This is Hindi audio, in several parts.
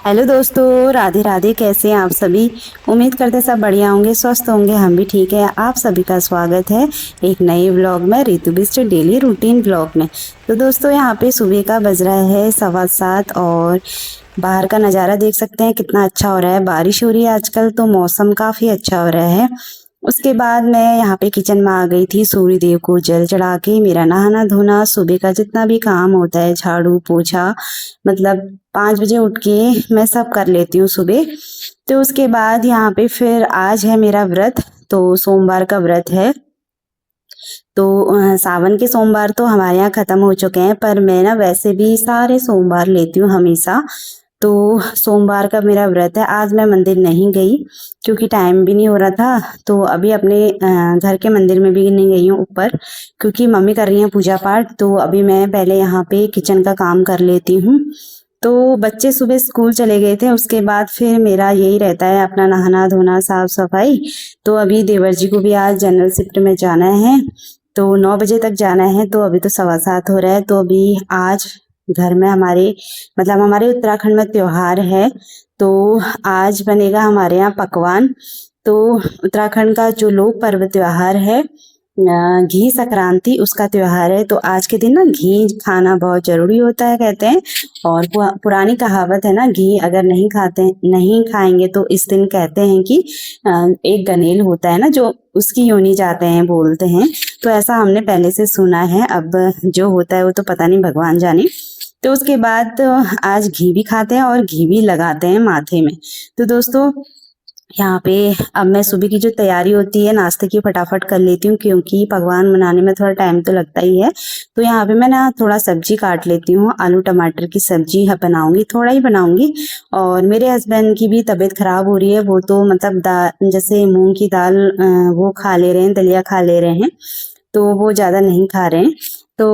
हेलो दोस्तों, राधे राधे। कैसे हैं आप सभी? उम्मीद करते सब बढ़िया होंगे, स्वस्थ होंगे। हम भी ठीक है। आप सभी का स्वागत है एक नए व्लॉग में, ऋतु बिस्ट डेली रूटीन व्लॉग में। तो दोस्तों, यहाँ पे सुबह का बज रहा है 7:15 और बाहर का नज़ारा देख सकते हैं कितना अच्छा हो रहा है। बारिश हो रही है आजकल, तो मौसम काफ़ी अच्छा हो रहा है। उसके बाद मैं यहाँ पे किचन में आ गई थी सूर्य देव को जल चढ़ा के। मेरा नहाना धोना, सुबह का जितना भी काम होता है, झाड़ू पोछा, मतलब 5 बजे उठ के मैं सब कर लेती हूँ सुबह। तो उसके बाद यहाँ पे फिर आज है मेरा व्रत, तो सोमवार का व्रत है। तो सावन के सोमवार तो हमारे यहाँ ख़त्म हो चुके हैं, पर मैं ना वैसे भी सारे सोमवार लेती हूँ हमेशा। तो सोमवार का मेरा व्रत है। आज मैं मंदिर नहीं गई क्योंकि टाइम भी नहीं हो रहा था। तो अभी अपने घर के मंदिर में भी नहीं गई हूँ ऊपर, क्योंकि मम्मी कर रही हैं पूजा पाठ। तो अभी मैं पहले यहाँ पे किचन का काम कर लेती हूँ। तो बच्चे सुबह स्कूल चले गए थे, उसके बाद फिर मेरा यही रहता है अपना नहाना धोना साफ सफाई। तो अभी देवर जी को भी आज जनरल शिफ्ट में जाना है, तो 9 बजे तक जाना है। तो अभी तो 7:15 हो रहा है। तो अभी आज घर में हमारे, मतलब हमारे उत्तराखंड में त्योहार है। तो आज बनेगा हमारे यहाँ पकवान। तो उत्तराखंड का जो लोक पर्व त्योहार है, घी संक्रांति, उसका त्योहार है। तो आज के दिन ना घी खाना बहुत जरूरी होता है कहते हैं। और पुरानी कहावत है ना, घी अगर नहीं खाएंगे तो इस दिन कहते हैं कि एक गनेल होता है ना, जो उसकी योनि जाते हैं बोलते हैं। तो ऐसा हमने पहले से सुना है। अब जो होता है वो तो पता नहीं, भगवान जाने। तो उसके बाद तो आज घी भी खाते हैं और घी भी लगाते हैं माथे में। तो दोस्तों, यहाँ पे अब मैं सुबह की जो तैयारी होती है नाश्ते की फटाफट कर लेती हूँ, क्योंकि पकवान बनाने में थोड़ा टाइम तो लगता ही है। तो यहाँ पे मैं ना थोड़ा सब्जी काट लेती हूँ। आलू टमाटर की सब्जी बनाऊंगी, थोड़ा ही बनाऊंगी। और मेरे हस्बैंड की भी तबीयत खराब हो रही है। वो तो मतलब दाल, जैसे मूंग की दाल वो खा ले रहे हैं, दलिया खा ले रहे हैं। तो वो ज़्यादा नहीं खा रहे हैं। तो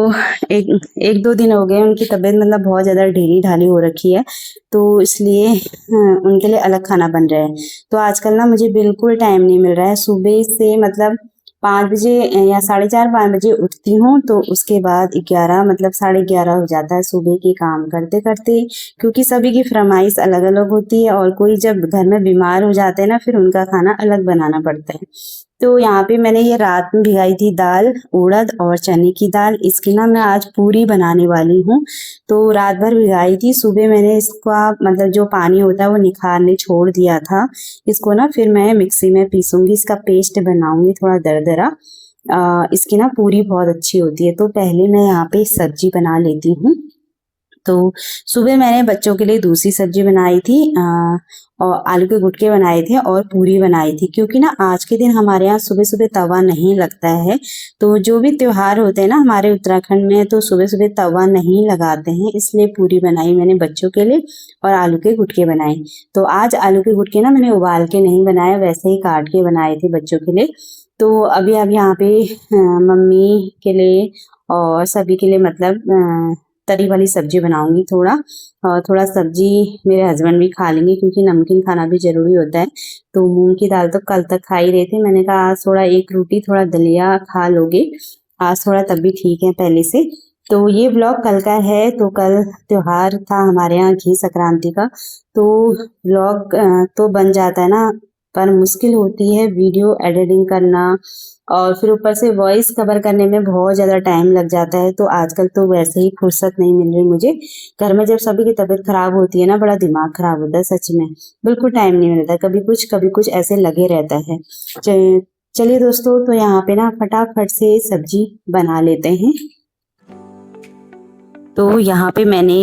एक एक दो दिन हो गए उनकी तबीयत मतलब बहुत ज़्यादा ढीली ढाली हो रखी है। तो इसलिए उनके लिए अलग खाना बन रहा है। तो आजकल ना मुझे बिल्कुल टाइम नहीं मिल रहा है। सुबह से मतलब 5 बजे या 4:30-5 बजे उठती हूँ, तो उसके बाद 11, मतलब 11:30 हो जाता है सुबह के काम करते करते। क्योंकि सभी की फरमाइश अलग अलग होती है, और कोई जब घर में बीमार हो जाते हैं ना, फिर उनका खाना अलग बनाना पड़ता है। तो यहाँ पे मैंने ये रात में भिगाई थी दाल, उड़द और चने की दाल। इसकी ना मैं आज पूरी बनाने वाली हूँ। तो रात भर भिगाई थी, सुबह मैंने इसका मतलब जो पानी होता है वो निखारने छोड़ दिया था। इसको ना फिर मैं मिक्सी में पीसूंगी, इसका पेस्ट बनाऊंगी थोड़ा दरदरा। इसकी ना पूरी बहुत अच्छी होती है। तो पहले मैं यहाँ पे सब्जी बना लेती हूँ। तो सुबह मैंने बच्चों के लिए दूसरी सब्जी बनाई थी, और आलू के गुटके बनाए थे और पूरी बनाई थी। क्योंकि ना आज के दिन हमारे यहाँ सुबह सुबह तवा नहीं लगता है। तो जो भी त्योहार होते हैं ना हमारे उत्तराखंड में, तो सुबह सुबह तवा नहीं लगाते हैं, इसलिए पूरी बनाई मैंने बच्चों के लिए और आलू के गुटके बनाए। तो आज आलू के गुटके ना मैंने उबाल के नहीं बनाए, वैसे ही काट के बनाए थे बच्चों के लिए। तो अभी अब यहाँ पे मम्मी के लिए और सभी के लिए मतलब तरी वाली सब्जी बनाऊंगी थोड़ा। और थोड़ा सब्जी मेरे हस्बैंड भी खा लेंगे, क्योंकि नमकीन खाना भी जरूरी होता है। तो मूंग की दाल तो कल तक खा ही रहे थे। मैंने कहा आज थोड़ा एक रोटी थोड़ा दलिया खा लोगे आज, थोड़ा तब भी ठीक है पहले से। तो ये ब्लॉग कल का है। तो कल त्योहार था हमारे यहाँ घी संक्रांति का। तो ब्लॉग तो बन जाता है ना, पर मुश्किल होती है वीडियो एडिटिंग करना, और फिर ऊपर से वॉइस कवर करने में बहुत ज़्यादा टाइम लग जाता है। तो आजकल तो वैसे ही फुर्सत नहीं मिल रही मुझे। घर में जब सभी की तबीयत खराब होती है ना, बड़ा दिमाग खराब होता है सच में। बिल्कुल टाइम नहीं मिलता, कभी कुछ ऐसे लगे रहता है। चलिए दोस्तों, तो यहाँ पे ना फटाफट से सब्जी बना लेते हैं। तो यहाँ पे मैंने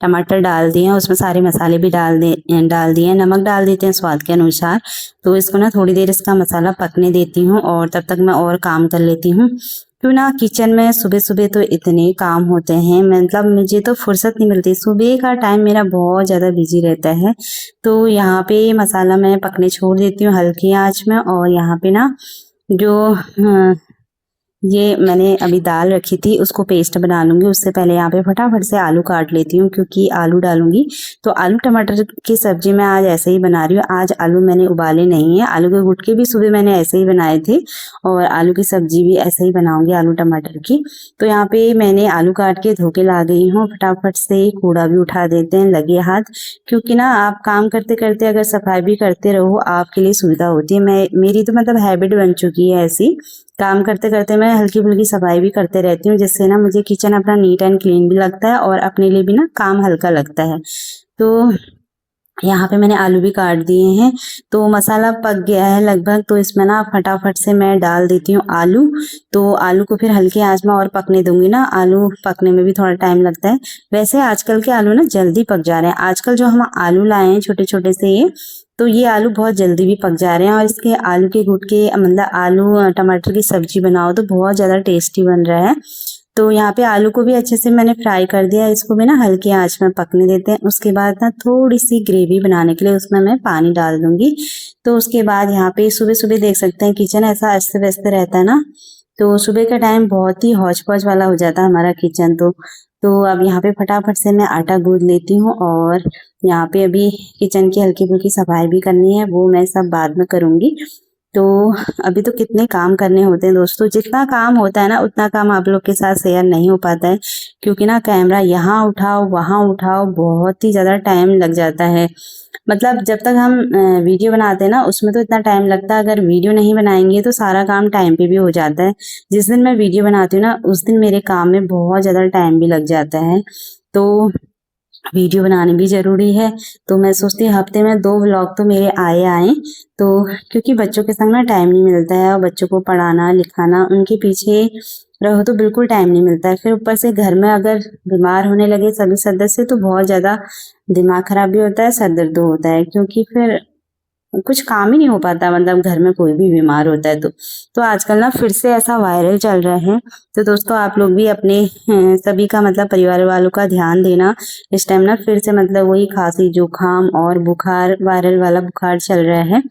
टमाटर डाल दिए हैं, उसमें सारे मसाले भी डाल दिए हैं। नमक डाल देते हैं स्वाद के अनुसार। तो इसको ना थोड़ी देर इसका मसाला पकने देती हूँ, और तब तक मैं और काम कर लेती हूँ। क्यों ना किचन में सुबह सुबह तो इतने काम होते हैं, मतलब मुझे तो फुर्सत नहीं मिलती। सुबह का टाइम मेरा बहुत ज़्यादा बिजी रहता है। तो यहाँ पे मसाला मैं पकने छोड़ देती हूँ हल्की आँच में। और यहाँ पे ना जो ये मैंने अभी दाल रखी थी, उसको पेस्ट बना लूँगी। उससे पहले यहाँ पे फटाफट से आलू काट लेती हूँ, क्योंकि आलू डालूँगी तो आलू टमाटर की सब्ज़ी मैं आज ऐसे ही बना रही हूँ। आज आलू मैंने उबाले नहीं है, आलू के गुटके भी सुबह मैंने ऐसे ही बनाए थे और आलू की सब्ज़ी भी ऐसे ही बनाऊँगी आलू टमाटर की। तो यहाँ पे मैंने आलू काट के धो के ला गई हूँ। फटाफट से कूड़ा भी उठा देते हैं लगे हाथ, क्योंकि ना आप काम करते करते अगर सफाई भी करते रहो आपके लिए सुविधा होती है। मेरी तो मतलब हैबिट बन चुकी है ऐसी, काम करते करते मैं हल्की फुल्की सफाई भी करते रहती हूँ, जिससे ना मुझे किचन अपना नीट एंड क्लीन भी लगता है और अपने लिए भी ना काम हल्का लगता है। तो यहाँ पे मैंने आलू भी काट दिए हैं, तो मसाला पक गया है लगभग। तो इसमें ना फटाफट से मैं डाल देती हूँ आलू। तो आलू को फिर हल्की आंच में और पकने दूंगी ना, आलू पकने में भी थोड़ा टाइम लगता है। वैसे आजकल के आलू ना जल्दी पक जा रहे हैं। आजकल जो हम आलू लाए हैं छोटे छोटे से तो ये आलू बहुत जल्दी भी पक जा रहे हैं। और इसके आलू के गुटके मतलब आलू टमाटर की सब्जी बनाओ तो बहुत ज़्यादा टेस्टी बन रहा है। तो यहाँ पे आलू को भी अच्छे से मैंने फ्राई कर दिया, इसको भी ना हल्की आंच में पकने देते हैं। उसके बाद ना थोड़ी सी ग्रेवी बनाने के लिए उसमें मैं पानी डाल दूंगी। तो उसके बाद यहाँ पे सुबह सुबह देख सकते हैं किचन ऐसा अस्त व्यस्त रहता है ना, तो सुबह का टाइम बहुत ही हौच पौच वाला हो जाता है हमारा किचन। तो अब यहाँ पे फटाफट से मैं आटा गूंद लेती हूँ और यहाँ पे अभी किचन की हल्की फुल्की सफाई भी करनी है, वो मैं सब बाद में करूँगी। तो अभी तो कितने काम करने होते हैं दोस्तों, जितना काम होता है ना उतना काम आप लोग के साथ शेयर नहीं हो पाता है, क्योंकि ना कैमरा यहाँ उठाओ वहाँ उठाओ, बहुत ही ज़्यादा टाइम लग जाता है। मतलब जब तक हम वीडियो बनाते हैं ना उसमें तो इतना टाइम लगता है, अगर वीडियो नहीं बनाएंगे तो सारा काम टाइम पे भी हो जाता है। जिस दिन मैं वीडियो बनाती हूँ ना उस दिन मेरे काम में बहुत ज़्यादा टाइम भी लग जाता है। तो वीडियो बनानी भी ज़रूरी है। तो मैं सोचती हूँ हफ्ते में 2 व्लॉग तो मेरे आए। तो क्योंकि बच्चों के संग ना टाइम नहीं मिलता है और बच्चों को पढ़ाना लिखाना उनके पीछे रहो तो बिल्कुल टाइम नहीं मिलता है। फिर ऊपर से घर में अगर बीमार होने लगे सभी सदस्य तो बहुत ज़्यादा दिमाग खराब भी होता है, सर दर्द होता है, क्योंकि फिर कुछ काम ही नहीं हो पाता, मतलब घर में कोई भी बीमार होता है तो आजकल ना फिर से ऐसा वायरल चल रहा है। तो दोस्तों आप लोग भी अपने सभी का मतलब परिवार वालों का ध्यान देना। इस टाइम ना फिर से मतलब वही खांसी जुकाम और बुखार, वायरल वाला बुखार चल रहा है,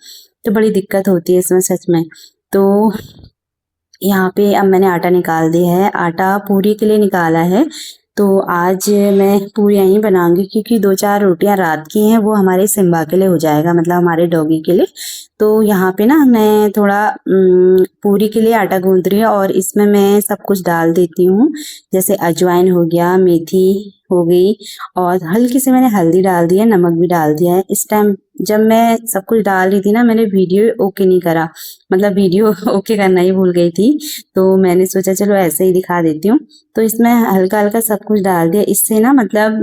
तो बड़ी दिक्कत होती है इसमें सच में। तो यहाँ पे अब मैंने आटा निकाल दिया है, आटा पूरी के लिए निकाला है। तो आज मैं पूरियाँ ही बनाऊंगी, क्योंकि 2-4 रोटियां रात की हैं, वो हमारे सिम्बा के लिए हो जाएगा, मतलब हमारे डॉगी के लिए। तो यहाँ पे ना मैं थोड़ा पूरी के लिए आटा गूंद रही हूँ और इसमें मैं सब कुछ डाल देती हूँ, जैसे अजवाइन हो गया, मेथी हो गई और हल्की सी मैंने हल्दी डाल दी है, नमक भी डाल दिया है। इस टाइम जब मैं सब कुछ डाल रही थी ना मैंने वीडियो ओके नहीं करा, मतलब वीडियो ओके करना ही भूल गई थी। तो मैंने सोचा चलो ऐसे ही दिखा देती हूँ। तो इसमें हल्का हल्का सब कुछ डाल दिया, इससे ना मतलब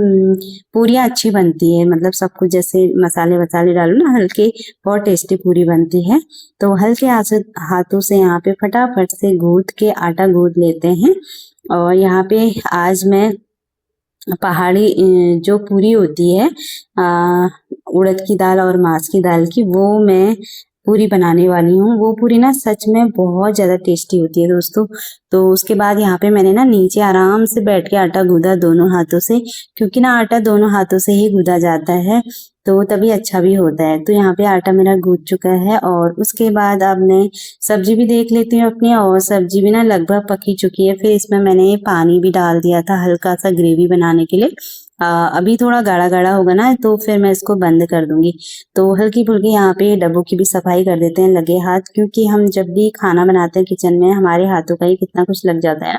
पूरियाँ अच्छी बनती है, मतलब सब कुछ जैसे मसाले वसाले डालो ना हल्के, बहुत टेस्टी पूरी बनती है। तो हल्के हाथों से यहाँ पे फटाफट से गूंद के आटा गूंद लेते हैं। और यहाँ पे आज मैं पहाड़ी जो पूरी होती है उड़द की दाल और मास की दाल की, वो मैं पूरी बनाने वाली हूँ। वो पूरी ना सच में बहुत ज़्यादा टेस्टी होती है दोस्तों। तो उसके बाद यहाँ पे मैंने ना नीचे आराम से बैठ के आटा गूंदा दोनों हाथों से, क्योंकि ना आटा दोनों हाथों से ही गूंदा जाता है तो तभी अच्छा भी होता है। तो यहाँ पे आटा मेरा गूंद चुका है और उसके बाद अब मैं सब्जी भी देख लेती हूँ अपनी, और सब्जी भी ना लगभग पक ही चुकी है। फिर इसमें मैंने पानी भी डाल दिया था हल्का सा ग्रेवी बनाने के लिए। अभी थोड़ा गाढ़ा गाढ़ा होगा ना तो फिर मैं इसको बंद कर दूंगी। तो हल्की फुल्की यहाँ पे डब्बों की भी सफाई कर देते हैं लगे हाथ, क्योंकि हम जब भी खाना बनाते हैं किचन में हमारे हाथों का ही कितना कुछ लग जाता है।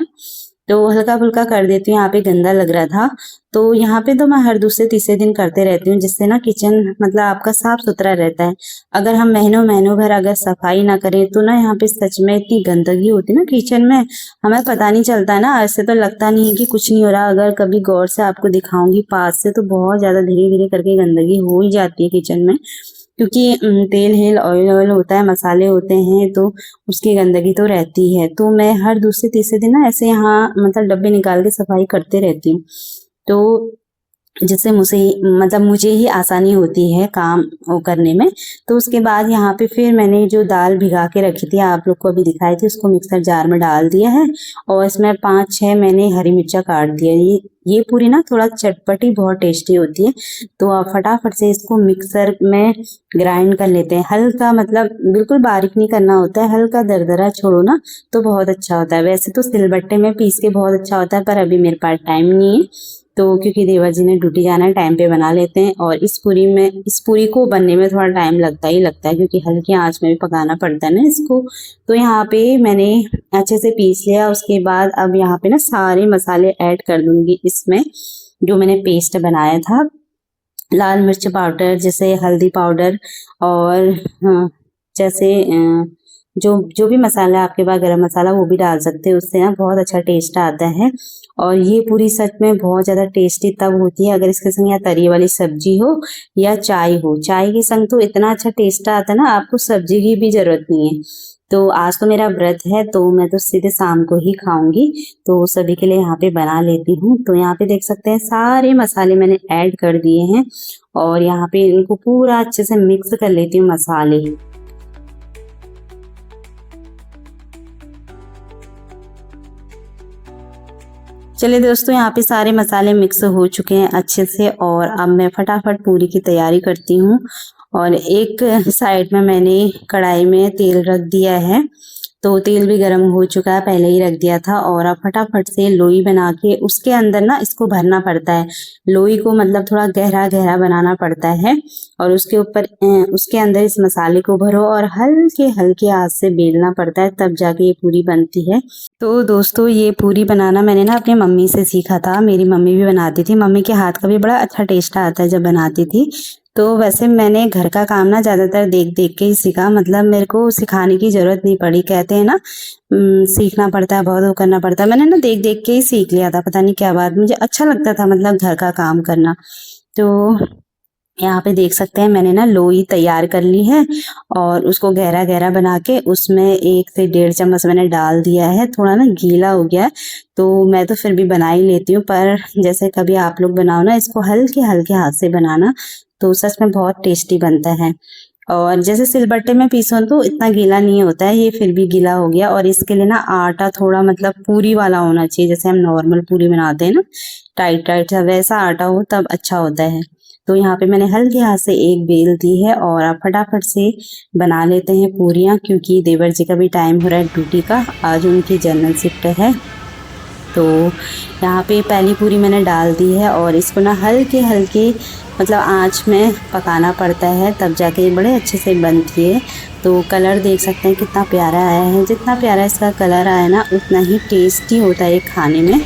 तो हल्का फुल्का कर देती हूँ, यहाँ पे गंदा लग रहा था तो यहाँ पे तो मैं हर दूसरे तीसरे दिन करते रहती हूँ, जिससे ना किचन मतलब आपका साफ सुथरा रहता है। अगर हम महीनों महीनों भर अगर सफाई ना करें तो ना यहाँ पे सच में इतनी गंदगी होती है ना किचन में, हमें पता नहीं चलता है ना, ऐसे तो लगता नहीं है कि कुछ नहीं हो रहा। अगर कभी गौर से आपको दिखाऊंगी पास से तो बहुत ज्यादा धीरे धीरे करके गंदगी हो ही जाती है किचन में, क्योंकि तेल हेल ऑयल ऑयल होता है, मसाले होते हैं, तो उसकी गंदगी तो रहती है। तो मैं हर दूसरे तीसरे दिन ना ऐसे यहाँ मतलब डब्बे निकाल के सफाई करते रहती हूँ। तो जिससे मुझे ही आसानी होती है काम वो करने में। तो उसके बाद यहाँ पे फिर मैंने जो दाल भिगा के रखी थी, आप लोग को अभी दिखाई थी, उसको मिक्सर जार में डाल दिया है और इसमें 5-6 मैंने हरी मिर्चा काट दिया। ये पूरी ना थोड़ा चटपटी बहुत टेस्टी होती है। तो आप फटाफट से इसको मिक्सर में ग्राइंड कर लेते हैं। हल्का मतलब बिल्कुल बारीक नहीं करना होता है, हल्का दरदरा छोड़ो ना तो बहुत अच्छा होता है। वैसे तो सिलबट्टे में पीस के बहुत अच्छा होता है, पर अभी मेरे पास टाइम नहीं है, तो क्योंकि देवर जी ने ड्यूटी जाना है, टाइम पे बना लेते हैं। और इस पूरी को बनने में थोड़ा टाइम लगता ही लगता है, क्योंकि हल्की आंच में भी पकाना पड़ता है ना इसको। तो यहाँ पे मैंने अच्छे से पीस लिया। उसके बाद अब यहाँ पे ना सारे मसाले ऐड कर दूंगी इसमें, जो मैंने पेस्ट बनाया था। लाल मिर्च पाउडर, जैसे हल्दी पाउडर, और जैसे जो जो भी मसाला आपके पास, गरम मसाला, वो भी डाल सकते हैं, उससे ना बहुत अच्छा टेस्ट आता है। और ये पूरी सच में बहुत ज़्यादा टेस्टी तब होती है अगर इसके संग या तरी वाली सब्जी हो या चाय हो। चाय के संग तो इतना अच्छा टेस्ट आता है ना, आपको सब्जी की भी ज़रूरत नहीं है। तो आज तो मेरा व्रत है, तो मैं तो सीधे शाम को ही खाऊंगी, तो सभी के लिए यहाँ पे बना लेती हूँ। तो यहाँ पे देख सकते हैं सारे मसाले मैंने ऐड कर दिए हैं और यहाँ पे इनको पूरा अच्छे से मिक्स कर लेती हूँ मसाले। चलिए दोस्तों, यहाँ पे सारे मसाले मिक्स हो चुके हैं अच्छे से और अब मैं फटाफट पूरी की तैयारी करती हूँ। और एक साइड में मैंने कढ़ाई में तेल रख दिया है, तो तेल भी गर्म हो चुका है, पहले ही रख दिया था। और अब फटाफट से लोई बना के उसके अंदर ना इसको भरना पड़ता है। लोई को मतलब थोड़ा गहरा गहरा बनाना पड़ता है और उसके ऊपर उसके अंदर इस मसाले को भरो और हल्के हल्के हाथ से बेलना पड़ता है, तब जाके ये पूरी बनती है। तो दोस्तों, ये पूरी बनाना मैंने ना अपनी मम्मी से सीखा था। मेरी मम्मी भी बनाती थी, मम्मी के हाथ का भी बड़ा अच्छा टेस्ट आता है जब बनाती थी। तो वैसे मैंने घर का काम ना ज़्यादातर देख देख के ही सीखा, मतलब मेरे को सिखाने की ज़रूरत नहीं पड़ी। कहते हैं ना सीखना पड़ता है बहुत, वो करना पड़ता है। मैंने ना देख देख के ही सीख लिया था, पता नहीं क्या बात, मुझे अच्छा लगता था मतलब घर का काम करना। तो यहाँ पे देख सकते हैं मैंने ना लोई तैयार कर ली है और उसको गहरा गहरा बना के उसमें 1 से 1.5 चम्मच मैंने डाल दिया है। थोड़ा ना गीला हो गया है, तो मैं तो फिर भी बना ही लेती हूँ, पर जैसे कभी आप लोग बनाओ ना, इसको हल्के हल्के हाथ से बनाना, तो सच में बहुत टेस्टी बनता है। और जैसे सिलबट्टे में पीसो तो इतना गीला नहीं होता है, ये फिर भी गीला हो गया। और इसके लिए ना आटा थोड़ा मतलब पूरी वाला होना चाहिए, जैसे हम नॉर्मल पूरी बनाते हैं ना, टाइट टाइट सा, वैसा आटा हो तब अच्छा होता है। तो यहाँ पे मैंने हल्के हाथ से एक बेल दी है और आप फटाफट से बना लेते हैं पूरियाँ, क्योंकि देवर जी का भी टाइम हो रहा है ड्यूटी का, आज उनकी जनरल शिफ्ट है। तो यहाँ पे पहली पूरी मैंने डाल दी है और इसको ना हल्के हल्के मतलब आंच में पकाना पड़ता है, तब जाके ये बड़े अच्छे से बनती है। तो कलर देख सकते हैं कितना प्यारा आया है, जितना प्यारा इसका कलर आया ना उतना ही टेस्टी होता है खाने में।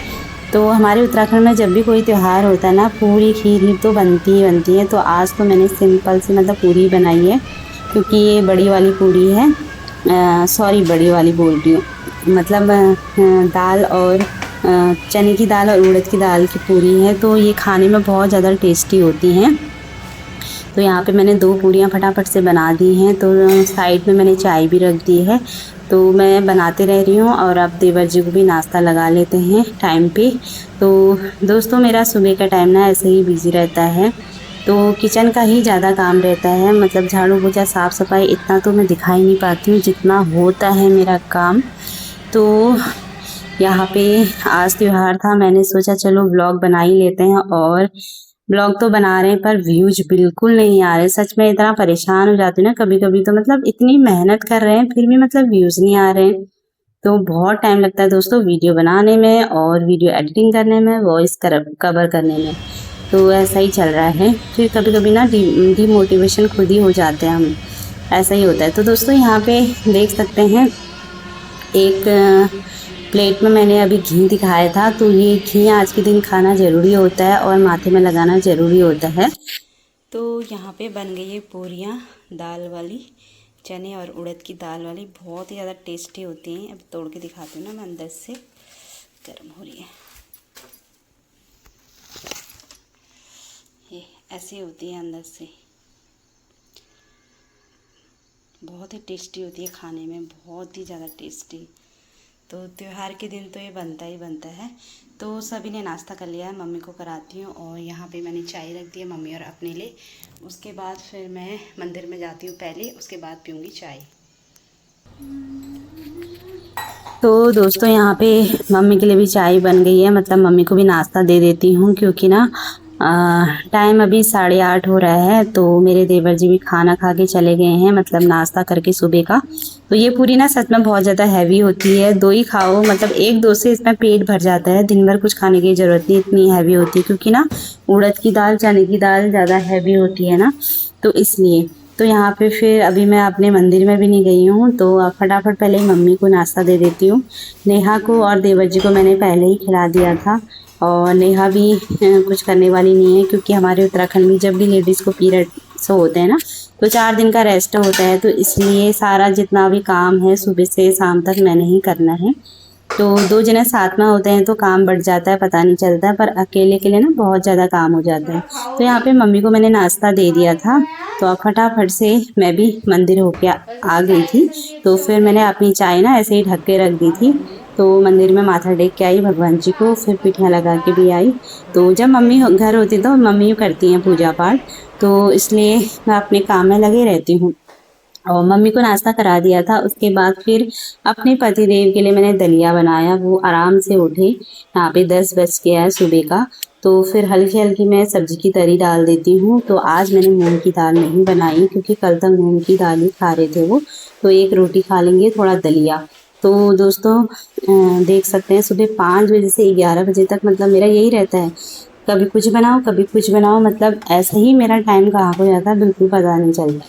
तो हमारे उत्तराखंड में जब भी कोई त्यौहार होता है ना, पूरी खीर ही तो बनती ही बनती है। तो आज तो मैंने सिंपल सी मतलब पूरी बनाई है, क्योंकि ये बड़ी वाली पूरी है, सॉरी बड़ी वाली बोल रही हूँ, मतलब दाल और चने की दाल और उड़द की दाल की पूरी है, तो ये खाने में बहुत ज़्यादा टेस्टी होती हैं। तो यहाँ पे मैंने 2 पूरियाँ फटाफट से बना दी हैं, तो साइड में मैंने चाय भी रख दी है। तो मैं बनाते रह रही हूँ और अब देवर जी को भी नाश्ता लगा लेते हैं टाइम पे। तो दोस्तों, मेरा सुबह का टाइम ना ऐसे ही बिज़ी रहता है, तो किचन का ही ज़्यादा काम रहता है, मतलब झाड़ू पोछा साफ़ सफाई इतना तो मैं दिखा ही नहीं पाती हूँ जितना होता है मेरा काम। तो यहाँ पे आज त्योहार था, मैंने सोचा चलो ब्लॉग बना ही लेते हैं। और ब्लॉग तो बना रहे हैं पर व्यूज बिल्कुल नहीं आ रहे, सच में इतना परेशान हो जाती हूँ ना कभी कभी, तो मतलब इतनी मेहनत कर रहे हैं फिर भी मतलब व्यूज नहीं आ रहे हैं। तो बहुत टाइम लगता है दोस्तों वीडियो बनाने में और वीडियो एडिटिंग करने में, वॉइस कवर करने में। तो ऐसा ही चल रहा है, फिर कभी कभी ना डीमोटिवेशन खुद ही हो जाते हैं हम, ऐसा ही होता है। तो दोस्तों, यहाँ पे देख सकते हैं एक प्लेट में मैंने अभी घी दिखाया था, तो ये घी आज के दिन खाना ज़रूरी होता है और माथे में लगाना ज़रूरी होता है। तो यहाँ पे बन गई है पूरियाँ दाल वाली, चने और उड़द की दाल वाली, बहुत ही ज़्यादा टेस्टी होती हैं। अब तोड़ के दिखाती हूँ ना, मैं अंदर से गर्म हो रही है, ये ऐसी होती है अंदर से, बहुत ही टेस्टी होती है खाने में, बहुत ही ज़्यादा टेस्टी। तो त्योहार के दिन तो ये बनता ही बनता है। तो सभी ने नाश्ता कर लिया है, मम्मी को कराती हूँ और यहाँ पे मैंने चाय रख दी है मम्मी और अपने लिए। उसके बाद फिर मैं मंदिर में जाती हूँ पहले, उसके बाद पीऊँगी चाय। तो दोस्तों यहाँ पे मम्मी के लिए भी चाय बन गई है, मतलब मम्मी को भी नाश्ता दे देती हूँ क्योंकि ना टाइम अभी 8:30 हो रहा है। तो मेरे देवर जी भी खाना खा के चले गए हैं, मतलब नाश्ता करके सुबह का। तो ये पूरी ना सच में बहुत ज़्यादा हैवी होती है, 2 ही खाओ, मतलब 1-2 से इसमें पेट भर जाता है, दिन भर कुछ खाने की ज़रूरत नहीं, इतनी हैवी होती है क्योंकि ना उड़द की दाल चने की दाल ज़्यादा हैवी होती है ना, तो इसलिए। तो यहाँ पे फिर अभी मैं अपने मंदिर में भी नहीं गई हूँ, तो फटाफट पहले ही मम्मी को नाश्ता दे देती हूँ। नेहा को और देवर जी को मैंने पहले ही खिला दिया था और नेहा भी कुछ करने वाली नहीं है क्योंकि हमारे उत्तराखंड में जब भी लेडीज़ को पीरियड्स होते हैं ना तो 4 दिन का रेस्ट होता है, तो इसलिए सारा जितना भी काम है सुबह से शाम तक मैंने ही करना है। तो 2 जने साथ में होते हैं तो काम बढ़ जाता है, पता नहीं चलता है, पर अकेले के लिए ना बहुत ज़्यादा काम हो जाता है। तो यहाँ पे मम्मी को मैंने नाश्ता दे दिया था, तो अब फटाफट से मैं भी मंदिर होके आ गई थी। तो फिर मैंने अपनी चाय ना ऐसे ही ढक के रख दी थी। तो मंदिर में माथा टेक के आई भगवान जी को, फिर पिठियाँ लगा के भी आई। तो जब मम्मी घर होती तो मम्मी करती हैं पूजा पाठ, तो इसलिए मैं अपने काम में लगे रहती हूँ। और मम्मी को नाश्ता करा दिया था, उसके बाद फिर अपने पतिदेव के लिए मैंने दलिया बनाया। वो आराम से उठे, यहाँ पे 10 बज गया है सुबह का। तो फिर हल्की हल्की मैं सब्जी की तरी डाल देती हूँ। तो आज मैंने मूंग की दाल नहीं बनाई क्योंकि कल तक मूंग की दाल ही खा रहे थे वो, तो एक रोटी खा लेंगे, थोड़ा दलिया। तो दोस्तों देख सकते हैं सुबह 5 बजे से 11 बजे तक मतलब मेरा यही रहता है, कभी कुछ बनाओ कभी कुछ बनाओ, मतलब ऐसे ही मेरा टाइम कहाँ हो जाता है बिल्कुल पता नहीं चलता।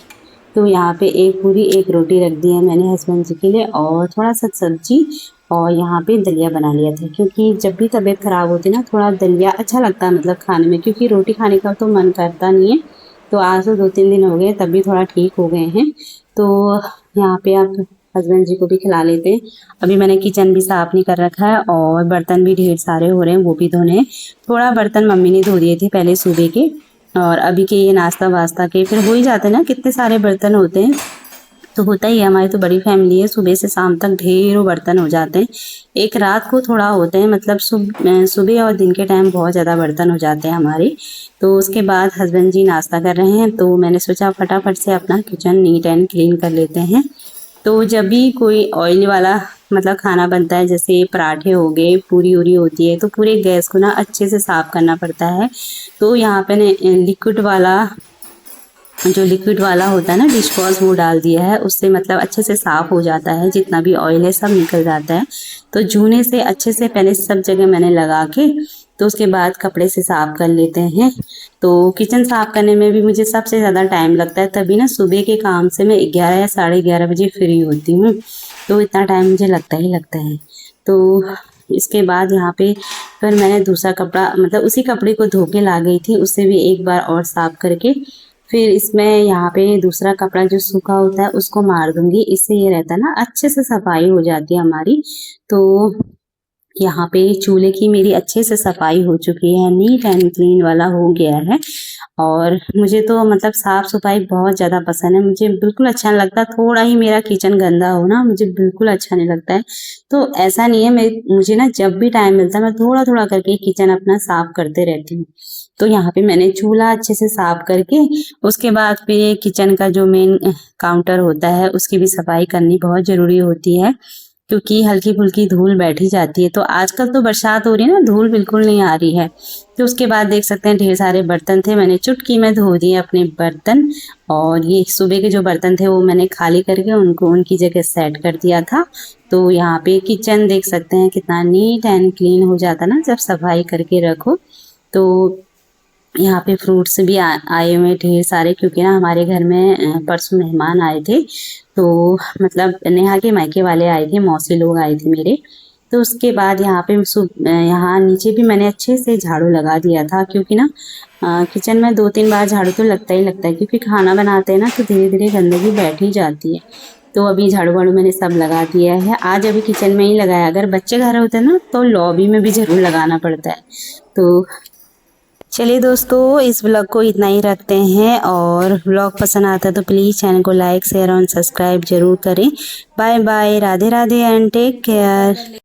तो यहाँ पे एक पूरी एक रोटी रख दी है मैंने हस्बैंड जी के लिए और थोड़ा सा सब्जी, और यहाँ पे दलिया बना लिया था क्योंकि जब भी तबीयत ख़राब होती है ना थोड़ा दलिया अच्छा लगता है मतलब खाने में, क्योंकि रोटी खाने का तो मन करता नहीं है। तो आज तो 2-3 दिन हो गए तब भी थोड़ा ठीक हो गए हैं। तो यहाँ पे आप हस्बैंड जी को भी खिला लेते हैं। अभी मैंने किचन भी साफ़ नहीं कर रखा है और बर्तन भी ढेर सारे हो रहे हैं, वो भी धोने हैं। थोड़ा बर्तन मम्मी ने धो दिए थे पहले सुबह के, और अभी के ये नाश्ता वास्ता के फिर हो ही जाते हैं ना, कितने सारे बर्तन होते हैं। तो होता ही है, हमारी तो बड़ी फैमिली है, सुबह से शाम तक ढेरों बर्तन हो जाते हैं। एक रात को थोड़ा होते हैं, मतलब सुबह और दिन के टाइम बहुत ज़्यादा बर्तन हो जाते हैं हमारे। तो उसके बाद हस्बैंड जी नाश्ता कर रहे हैं, तो मैंने सोचा फटाफट से अपना किचन नीट एंड क्लीन कर लेते हैं। तो जब भी कोई ऑयल वाला मतलब खाना बनता है, जैसे पराठे हो गए, पूरी उरी होती है, तो पूरे गैस को ना अच्छे से साफ़ करना पड़ता है। तो यहाँ पे लिक्विड वाला जो लिक्विड वाला होता है ना डिश वॉश, वो डाल दिया है, उससे मतलब अच्छे से साफ़ हो जाता है, जितना भी ऑयल है सब निकल जाता है। तो जूने से अच्छे से पहले सब जगह मैंने लगा के, तो उसके बाद कपड़े से साफ़ कर लेते हैं। तो किचन साफ़ करने में भी मुझे सबसे ज़्यादा टाइम लगता है, तभी ना सुबह के काम से मैं 11 या 11:30 बजे फ्री होती हूँ, तो इतना टाइम मुझे लगता ही लगता है। तो इसके बाद यहाँ पे फिर मैंने दूसरा कपड़ा मतलब उसी कपड़े को धो के ला गई थी, उससे भी एक बार और साफ़ करके फिर इसमें यहाँ पे दूसरा कपड़ा जो सूखा होता है उसको मार दूंगी। इससे ये रहता है ना अच्छे से सफाई हो जाती है हमारी। तो यहाँ पे चूल्हे की मेरी अच्छे से सफाई हो चुकी है, नीट एंड क्लीन वाला हो गया है। और मुझे तो मतलब साफ़ सफाई बहुत ज़्यादा पसंद है, मुझे बिल्कुल अच्छा नहीं लगता थोड़ा ही मेरा किचन गंदा हो ना, मुझे बिल्कुल अच्छा नहीं लगता है। तो ऐसा नहीं है, मैं मुझे ना जब भी टाइम मिलता है मैं थोड़ा थोड़ा करके किचन अपना साफ़ करते रहती हूँ। तो यहाँ पे मैंने चूल्हा अच्छे से साफ़ करके उसके बाद फिर किचन का जो मेन काउंटर होता है उसकी भी सफाई करनी बहुत ज़रूरी होती है, क्योंकि हल्की फुल्की धूल बैठ ही जाती है। तो आजकल तो बरसात हो रही है ना, धूल बिल्कुल नहीं आ रही है। तो उसके बाद देख सकते हैं ढेर सारे बर्तन थे, मैंने चुटकी में धो दिए अपने बर्तन। और ये सुबह के जो बर्तन थे वो मैंने खाली करके उनको उनकी जगह सेट कर दिया था। तो यहाँ पे किचन देख सकते हैं कितना नीट एंड क्लीन हो जाता ना जब सफाई करके रखो। तो यहाँ पे फ्रूट्स भी आए हुए ढेर सारे, क्योंकि ना हमारे घर में परसों मेहमान आए थे। तो मतलब नेहा के मायके वाले आए थे, मौसी लोग आए थे मेरे। तो उसके बाद यहाँ पे यहाँ नीचे भी मैंने अच्छे से झाड़ू लगा दिया था, क्योंकि ना किचन में 2-3 बार झाड़ू तो लगता ही लगता है, क्योंकि खाना बनाते हैं ना तो धीरे धीरे गंदगी बैठ ही जाती है। तो अभी झाड़ू वाड़ू मैंने सब लगा दिया है, आज अभी किचन में ही लगाया। अगर बच्चे घर होते हैं ना तो लॉबी में भी ज़रूर लगाना पड़ता है। तो चलिए दोस्तों, इस व्लॉग को इतना ही रखते हैं, और व्लॉग पसंद आता है तो प्लीज़ चैनल को लाइक शेयर और सब्सक्राइब जरूर करें। Bye bye, Radhe Radhe and take care.